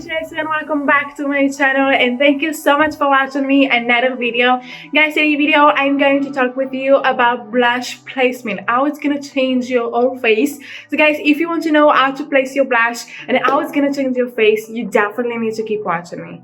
guys, and welcome back to my channel, and thank you so much for watching me another video. Guys, in this video I'm going to talk with you about blush placement, how it's gonna change your whole face. So guys, if you want to know how to place your blush and how it's gonna change your face, you definitely need to keep watching me.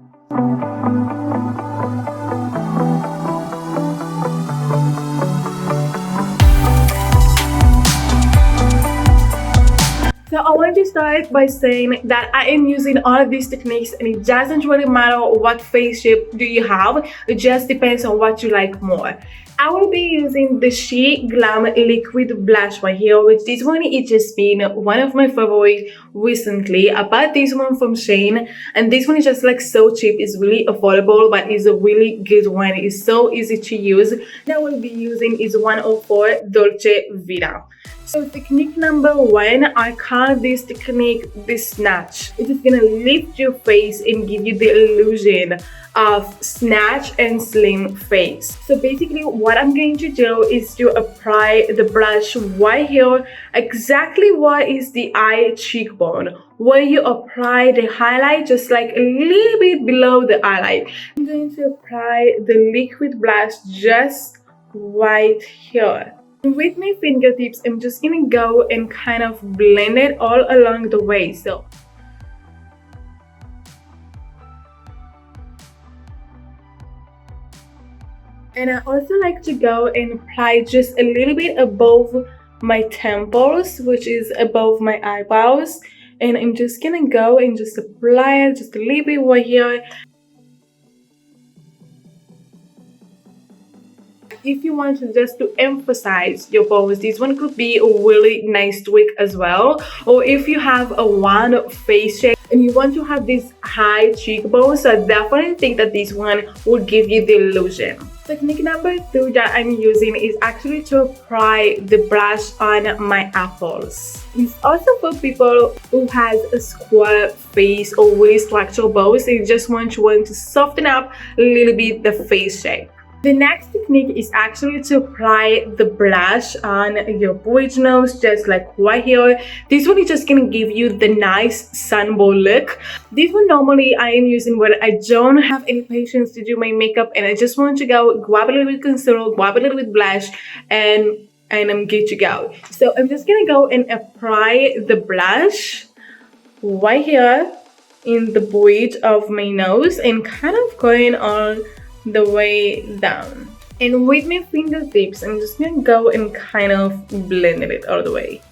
So I want to start by saying that I am using all of these techniques, and it doesn't really matter what face shape do you have, it just depends on what you like more. I will be using the She Glam liquid blush right here, which this one it just been one of my favorites recently. I bought this one from Shein, and this one is just like so cheap. It's really affordable, but it's a really good one. It's so easy to use. That I will be using is 104 Dolce Vita. So technique number one, I call this technique the snatch. It is gonna lift your face and give you the illusion of snatch and slim face. So basically what I'm going to do is to apply the blush right here, exactly what is the eye cheekbone, where you apply the highlight just like a little bit below the highlight. I'm going to apply the liquid blush just right here. With my fingertips, I'm just gonna go and kind of blend it all along the way. So and I also like to go and apply just a little bit above my temples, which is above my eyebrows, and I'm just gonna go and just apply it just a little bit right here. If you want to just to emphasize your pose, this one could be a really nice tweak as well. Or if you have a round face shape and you want to have this high cheekbones, so I definitely think that this one will give you the illusion. Technique number two that I'm using is actually to apply the blush on my apples. It's also for people who has a square face or really structured bows and just want to soften up a little bit the face shape. The next technique is actually to apply the blush on your bridge nose, just like right here. This one is just gonna give you the nice sunburn look. This one normally I am using when I don't have any patience to do my makeup and I just want to go grab a little bit concealer, grab a little bit blush, and I'm good to go. So I'm just gonna go and apply the blush right here in the bridge of my nose and kind of going on the way down. And with my fingertips, I'm just gonna go and kind of blend it all the way.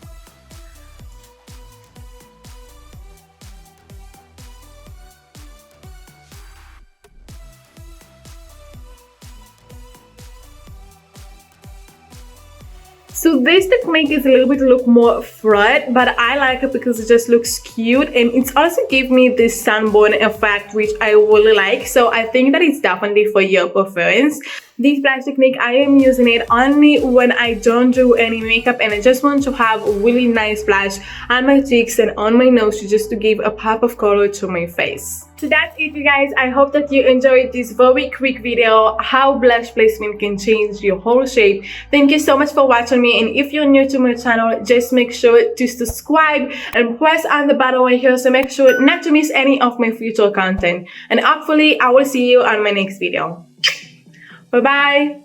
So this technique is a little bit look more flat, but I like it because it just looks cute, and it's also give me this sunburn effect, which I really like. So I think that it's definitely for your preference. This blush technique, I am using it only when I don't do any makeup and I just want to have a really nice blush on my cheeks and on my nose just to give a pop of color to my face. So that's it, you guys. I hope that you enjoyed this very quick video, how blush placement can change your whole shape. Thank you so much for watching me, and if you're new to my channel, just make sure to subscribe and press on the button right here so make sure not to miss any of my future content. And hopefully I will see you on my next video. Bye bye.